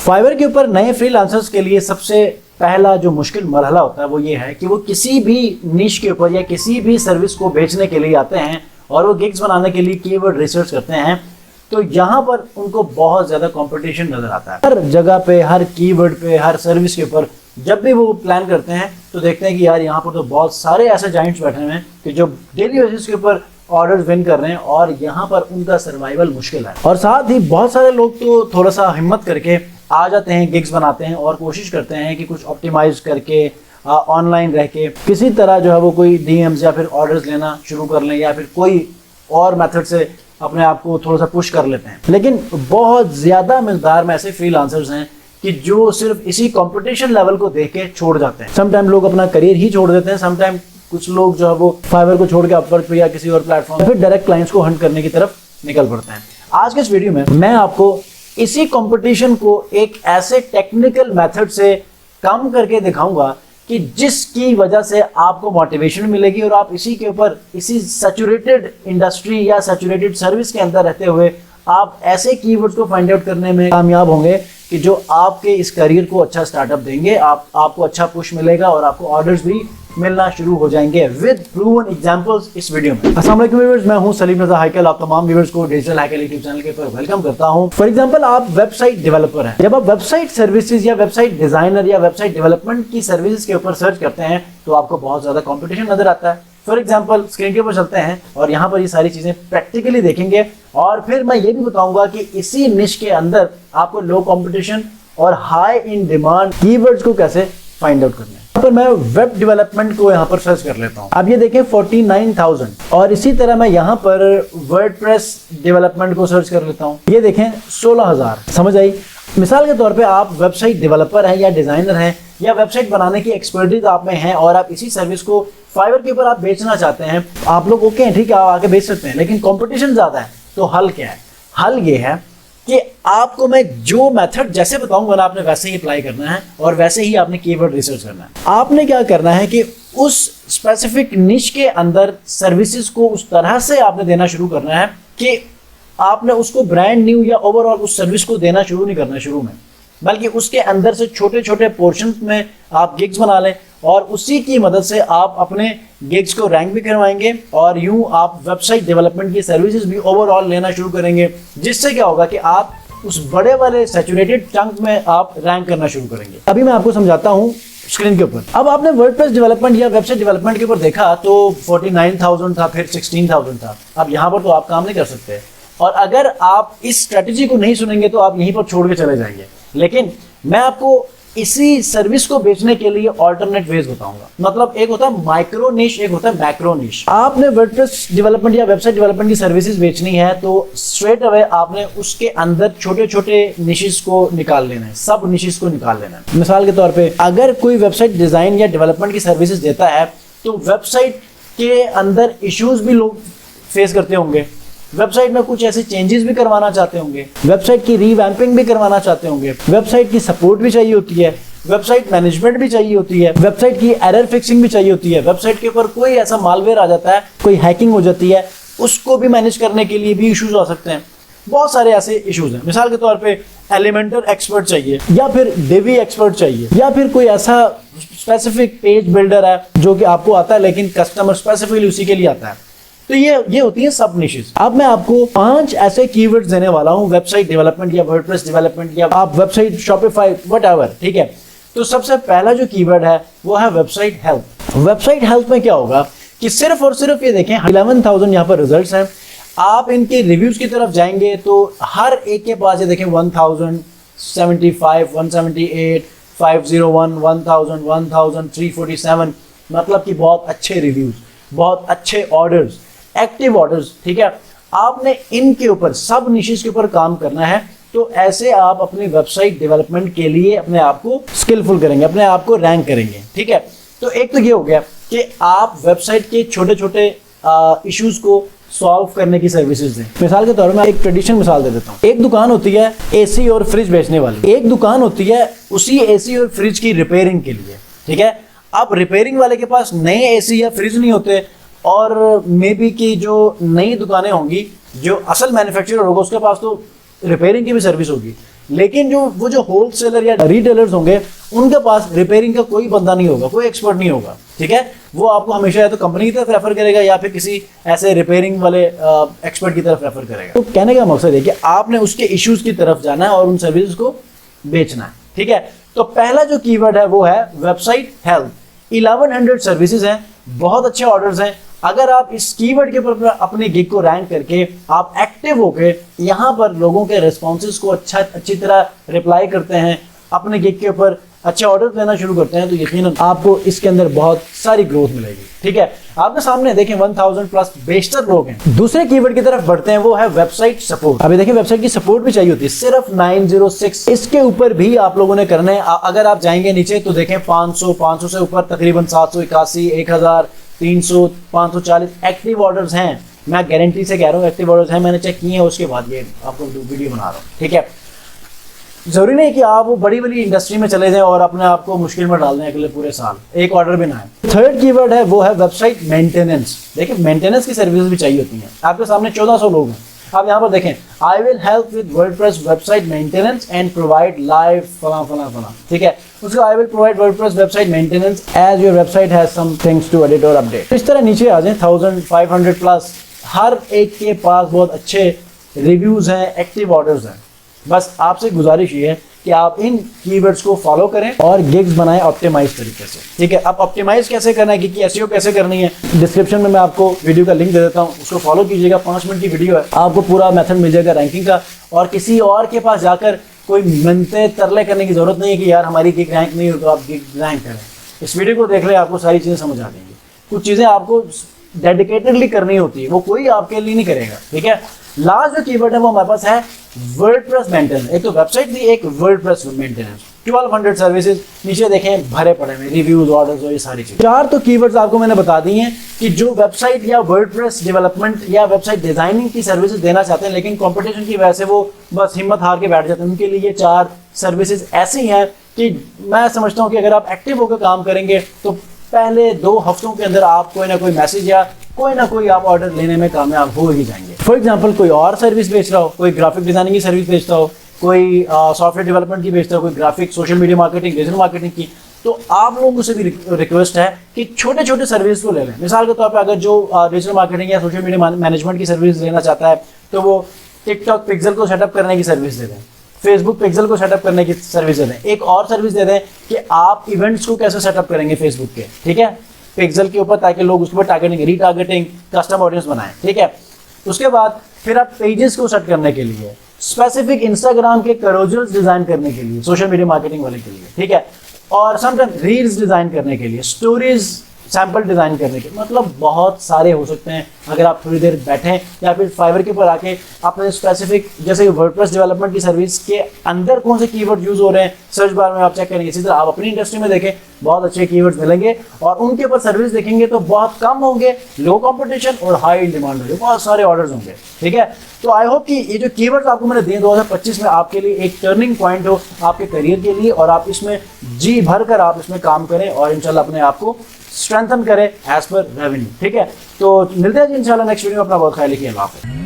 Fibre के ऊपर नए फ्रीलांसर्स के लिए सबसे पहला जो मुश्किल मरहला होता है वो ये है कि वो किसी भी निश के ऊपर या किसी भी सर्विस को बेचने के लिए आते हैं और वो गिग्स बनाने के लिए कीवर्ड रिसर्च करते हैं, तो यहाँ पर उनको बहुत ज़्यादा कंपटीशन नजर आता है। हर जगह पे, हर कीवर्ड पे, हर सर्विस के ऊपर जब भी वो प्लान करते हैं तो देखते हैं कि यार यहाँ पर तो बहुत सारे ऐसे जाइंट्स बैठे हुए हैं कि जो डेली बेसिस के ऊपर ऑर्डर्स विन कर रहे हैं और यहाँ पर उनका सर्वाइवल मुश्किल है। और साथ ही बहुत सारे लोग तो थोड़ा सा हिम्मत करके आ जाते हैं, गिग्स बनाते हैं और कोशिश करते हैं कि कुछ ऑप्टिमाइज करके ऑनलाइन रह के किसी तरह जो है वो कोई डीएम्स या फिर ऑर्डर्स लेना शुरू कर लें या फिर कोई और मेथड से अपने आप को थोड़ा सा पुश कर लेते हैं। लेकिन बहुत ज़्यादा मिकदार में ऐसे फ्रीलांसर्स हैं कि जो सिर्फ इसी कंपटीशन लेवल को देख के छोड़ जाते हैं। समटाइम लोग अपना करियर ही छोड़ देते हैं, समटाइम कुछ लोग जो है वो फाइवर को छोड़ के अपवर्क पे या किसी और प्लेटफॉर्म फिर डायरेक्ट क्लाइंट्स को हंट करने की तरफ निकल पड़ते हैं। आज के इस वीडियो में मैं आपको इसी कंपटीशन को एक ऐसे टेक्निकल मेथड से कम करके दिखाऊंगा कि जिसकी वजह से आपको मोटिवेशन मिलेगी और आप इसी के ऊपर, इसी सैचुरेटेड इंडस्ट्री या सैचुरेटेड सर्विस के अंदर रहते हुए आप ऐसे कीवर्ड्स को फाइंड आउट करने में कामयाब होंगे कि जो आपके इस करियर को अच्छा स्टार्टअप देंगे, आपको अच्छा पुश मिलेगा और आपको ऑर्डर्स भी मिलना शुरू हो जाएंगे विद प्रूवन एग्जांपल्स इस वीडियो में। अस्सलाम वालेकुम व्यूअर्स, मैं हूं सलीम रजा हैकल। आप तमाम व्यूअर्स को डिजिटल हैकल यूट्यूब चैनल के ऊपर वेलकम करता हूं। फॉर एग्जांपल, आप वेबसाइट डेवलपर हैं। जब आप वेबसाइट सर्विसेज या वेबसाइट डिजाइनर या वेबसाइट डेवलपमेंट की सर्विसेज के ऊपर सर्च करते हैं तो आपको बहुत ज्यादा कॉम्पिटिशन नजर आता है। फॉर एग्जाम्पल, स्क्रीन के ऊपर चलते हैं और यहाँ पर ये सारी चीजें प्रैक्टिकली देखेंगे और फिर मैं ये भी बताऊंगा कि इसी निश के अंदर आपको लो कॉम्पिटिशन और हाई इन डिमांड कीवर्ड्स को कैसे फाइंड आउट करना है। यहाँ पर मैं वेब डेवलपमेंट को यहाँ पर सर्च कर लेता हूँ। अब ये देखें 49,000 और इसी तरह मैं यहाँ पर वर्डप्रेस डेवलपमेंट को सर्च कर लेता हूँ। ये देखें 16,000। समझ आई? मिसाल के तौर पे आप वेबसाइट डेवलपर हैं या डिजाइनर हैं या वेबसाइट बनाने की एक्सपर्टीज आप में है और आप इसी सर्विस को फाइवर के ऊपर आप बेचना चाहते हैं। आप लोग ओके हैं, ठीक है, आप आके बेच सकते हैं, लेकिन कंपटीशन ज्यादा है। तो हल क्या है? हल ये है कि आपको मैं जो मेथड जैसे बताऊंगा ना, आपने वैसे ही अप्लाई करना है और वैसे ही आपने कीवर्ड रिसर्च करना है। आपने क्या करना है कि उस स्पेसिफिक निश के अंदर सर्विसेज को उस तरह से आपने देना शुरू करना है कि आपने उसको ब्रांड न्यू या ओवरऑल उस सर्विस को देना शुरू नहीं करना शुरू में, बल्कि उसके अंदर से छोटे छोटे पोर्शंस में आप गिग्स बना लें और उसी की मदद से आप अपने गिग्स को रैंक भी करवाएंगे और यूं आप वेबसाइट डेवलपमेंट की सर्विसेज भी ओवरऑल लेना शुरू करेंगे, जिससे क्या होगा कि आप उस बड़े वाले सैचुरेटेड चंक में आप रैंक करना शुरू करेंगे। अभी मैं आपको समझाता हूं स्क्रीन के ऊपर। अब आपने वर्डप्रेस डेवलपमेंट या वेबसाइट डेवलपमेंट के ऊपर देखा तो 49,000 था, फिर 16,000 था। अब यहाँ पर तो आप काम नहीं कर सकते और अगर आप इस स्ट्रेटेजी को नहीं सुनेंगे तो आप यहीं पर छोड़ के चले जाएंगे। लेकिन मैं आपको इसी सर्विस को बेचने के लिए ऑल्टरनेट वेज बताऊंगा। मतलब एक होता है माइक्रो निश, एक होता है मैक्रो निश। आपने वर्डप्रेस डेवलपमेंट या वेबसाइट डेवलपमेंट की सर्विसेज बेचनी है तो स्ट्रेट अवे आपने उसके अंदर छोटे छोटे निशेस को निकाल लेना है, सब निशेस को निकाल लेना है। मिसाल के तौर पे अगर कोई वेबसाइट डिजाइन या डेवलपमेंट की सर्विसेज देता है तो वेबसाइट के अंदर इश्यूज भी लोग फेस करते होंगे, वेबसाइट में कुछ ऐसे चेंजेस भी करवाना चाहते होंगे, वेबसाइट की रीवैम्पिंग भी करवाना चाहते होंगे, वेबसाइट की सपोर्ट भी चाहिए होती है, वेबसाइट मैनेजमेंट भी चाहिए होती है, वेबसाइट की एरर फिक्सिंग भी चाहिए होती है, वेबसाइट के ऊपर कोई ऐसा मालवेयर आ जाता है, कोई हैकिंग हो जाती है, उसको भी मैनेज करने के लिए भी इश्यूज आ सकते हैं। बहुत सारे ऐसे इश्यूज हैं। मिसाल के तौर पे एलिमेंटर एक्सपर्ट चाहिए या फिर डेवी एक्सपर्ट चाहिए या फिर कोई ऐसा स्पेसिफिक पेज बिल्डर है जो कि आपको आता है लेकिन कस्टमर स्पेसिफिकली उसी के लिए आता है। तो ये होती है सब निशेस। अब मैं आपको 5 ऐसे कीवर्ड्स देने वाला हूं वेबसाइट डेवलपमेंट या वर्डप्रेस डेवलपमेंट या आप वेबसाइट शॉपिफाई व्हाटएवर, ठीक है। तो सबसे पहला जो कीवर्ड है वो है वेबसाइट हेल्प। वेबसाइट हेल्प में क्या होगा कि सिर्फ और सिर्फ ये देखें 11,000 यहाँ पर रिजल्ट्स हैं। आप इनके रिव्यूज की तरफ जाएंगे तो हर एक के पास ये देखें 1,075, 178, 501, 1,000, 1,347, मतलब कि बहुत अच्छे रिव्यूज, बहुत अच्छे ऑर्डर्स, एक्टिव ऑर्डर्स, ठीक है। आपने इनके ऊपर सब निशेस के ऊपर काम करना है। तो ऐसे आप अपनी वेबसाइट डेवलपमेंट के लिए अपने आप को स्किलफुल करेंगे, अपने आप को रैंक करेंगे, ठीक है। तो एक तो ये हो गया कि आप वेबसाइट के छोटे छोटे इश्यूज को सॉल्व करने की सर्विसेज दें। मिसाल के तौर पर मैं एक ट्रेडिशनल मिसाल दे देता हूँ। एक दुकान होती है एसी और फ्रिज बेचने वाली, एक दुकान होती है उसी एसी और फ्रिज की रिपेयरिंग के लिए, ठीक है। अब रिपेयरिंग वाले के पास नए एसी या फ्रिज नहीं होते और मे बी की जो नई दुकानें होंगी, जो असल मैन्युफैक्चरर होगा उसके पास तो रिपेयरिंग की भी सर्विस होगी। लेकिन वो जो होलसेलर या रिटेलर्स होंगे उनके पास रिपेयरिंग का कोई बंदा नहीं होगा, कोई एक्सपर्ट नहीं होगा, ठीक है। वो आपको हमेशा या तो कंपनी की तरफ रेफर करेगा या फिर किसी ऐसे रिपेयरिंग वाले एक्सपर्ट की तरफ रेफर करेगा। तो कहने का मकसद है कि आपने उसके इश्यूज की तरफ जाना है और उन सर्विस को बेचना है, ठीक है। तो पहला जो कीवर्ड है वो है वेबसाइट हेल्थ। 1100 सर्विसेज हैं, बहुत अच्छे ऑर्डर्स हैं। अगर आप इस कीवर्ड के ऊपर अपने गिग को रैंक करके आप एक्टिव होके यहाँ पर लोगों के रिस्पॉन्सेज को अच्छी तरह रिप्लाई करते हैं, अपने गिग के ऊपर अच्छे ऑर्डर लेना शुरू करते हैं, तो यकीनन आपको इसके अंदर बहुत सारी ग्रोथ मिलेगी, ठीक है। आपके सामने देखें 1000 प्लस बेशतर लोग हैं। दूसरे कीवर्ड की तरफ बढ़ते हैं, वो है वेबसाइट सपोर्ट। अभी देखिए वेबसाइट की सपोर्ट भी चाहिए होती है, सिर्फ 906 इसके ऊपर भी आप लोगों ने करना है। अगर आप जाएंगे नीचे तो देखें 500 से ऊपर तकरीबन 781, 1000, 300, 540 एक्टिव ऑर्डर्स हैं। मैं गारंटी से कह रहा हूँ एक्टिव ऑर्डर्स हैं, मैंने चेक किए हैं, उसके बाद ये आपको वीडियो बना रहा हूँ, ठीक है। जरूरी नहीं कि आप वो बड़ी बड़ी इंडस्ट्री में चले जाएं और अपने आप को मुश्किल में डाल दें अगले पूरे साल, एक ऑर्डर भी ना आए। थर्ड कीवर्ड है वो है वेबसाइट मेंटेनेंस। देखिए मेंटेनेंस की सर्विस भी चाहिए होती है। आपके सामने 1400 लोग हैं, आप यहाँ पर देखें I will help with WordPress website maintenance and provide live फला, ठीक है। उसको I will provide WordPress website maintenance as your website has some things to edit और अपडेट। इस तरह नीचे आ जाए 1500 प्लस, हर एक के पास बहुत अच्छे रिव्यूज हैं, एक्टिव ऑर्डर्स हैं। बस आपसे गुजारिश ये है कि आप इन कीवर्ड्स को फॉलो करें और गिग्स बनाएं ऑप्टिमाइज तरीके से, ठीक है। अब ऑप्टिमाइज कैसे करना है, कि एसईओ कैसे करनी है, डिस्क्रिप्शन में मैं आपको वीडियो का लिंक दे देता हूं, उसको फॉलो कीजिएगा। 5 मिनट की वीडियो है, आपको पूरा मेथड मिल जाएगा रैंकिंग का। और किसी और के पास जाकर कोई मिन्नतें तरले करने की जरूरत नहीं है कि यार हमारी गिग रैंक नहीं हो तो आप गिग रैंक करें। इस वीडियो को देख ले, आपको सारी चीज़ें समझ आ जाएंगी। कुछ चीज़ें आपको डेडिकेटेडली करनी होती है, वो कोई आपके लिए नहीं करेगा, ठीक है। लास्ट जो कीवर्ड है वो हमारे पास है वर्डप्रेस मेंटेनेंस। एक तो वेबसाइट थी, एक वर्डप्रेस मेंटेनेंस। 1200 सर्विसेज नीचे देखें भरे पड़े हैं, रिव्यूज, ऑर्डर्स और ये सारी चीजें। 4 तो कीवर्ड्स आपको मैंने बता दी हैं कि जो वेबसाइट या वर्डप्रेस डेवलपमेंट या वेबसाइट डिजाइनिंग की सर्विसेज देना चाहते हैं, लेकिन कंपटीशन की वजह से वो बस हिम्मत हार के बैठ जाते हैं। उनके लिए ये 4 सर्विसेज ऐसी हैं कि मैं समझता हूँ कि अगर आप एक्टिव होकर काम करेंगे तो पहले 2 हफ्तों के अंदर आप कोई ना कोई मैसेज या कोई ना कोई आप ऑर्डर लेने में कामयाब हो ही जाएंगे। फॉर एग्जांपल कोई और सर्विस बेच रहा हो, कोई ग्राफिक डिजाइनिंग की सर्विस बेचता हो, कोई सॉफ्टवेयर डेवलपमेंट की बेचता हो, कोई graphic, social media marketing, digital marketing की, तो आप लोगों से भी रिक्वेस्ट है कि छोटे छोटे सर्विस को ले लें। मिसाल के तौर पर अगर जो डिजिटल मार्केटिंग या सोशल मीडिया मैनेजमेंट की सर्विस लेना चाहता है तो वो टिकटॉक पिक्सल को सेटअप करने की सर्विस दे दें, फेसबुक पिक्सल को सेटअप करने की सर्विस दे दें। एक और सर्विस दे दें कि आप इवेंट्स को कैसे सेटअप करेंगे फेसबुक के, ठीक है, पिक्सल के ऊपर, ताकि लोग उसके ऊपर टारगेटिंग, रीटारगेटिंग, कस्टम ऑडियंस बनाएं, ठीक है। उसके बाद फिर आप पेजेस को सेट करने के लिए, स्पेसिफिक इंस्टाग्राम के कैरोसेल्स डिजाइन करने के लिए, सोशल मीडिया मार्केटिंग वाले के लिए, ठीक है, और समटाइम रील्स डिजाइन करने के लिए, स्टोरीज सैंपल डिजाइन करने के, मतलब बहुत सारे हो सकते हैं। अगर आप थोड़ी देर बैठें या फिर फाइवर के ऊपर आके अपने स्पेसिफिक, जैसे वर्डप्रेस डेवलपमेंट की सर्विस के अंदर कौन से कीवर्ड यूज हो रहे हैं सर्च बार में आप चेक करेंगे। इसी तरह आप अपनी इंडस्ट्री में देखें, बहुत अच्छे कीवर्ड्स मिलेंगे और उनके ऊपर सर्विस देखेंगे तो बहुत कम होंगे, लो कंपटीशन और हाई डिमांड होंगे, बहुत सारे ऑर्डर्स होंगे, ठीक है। तो आई होप कि ये जो कीवर्ड्स आपको मैंने दिए 2025 में आपके लिए एक टर्निंग पॉइंट हो आपके करियर के लिए, और आप इसमें जी भर कर आप इसमें काम करें और इंशाल्लाह अपने आप को स्ट्रेंथन करें एज पर रेवेन्यू, ठीक है। तो मिलते हैं जी इंशाल्लाह नेक्स्ट वीडियो में। अपना बहुत ख्याल रखिए, अल्लाह हाफ़िज़।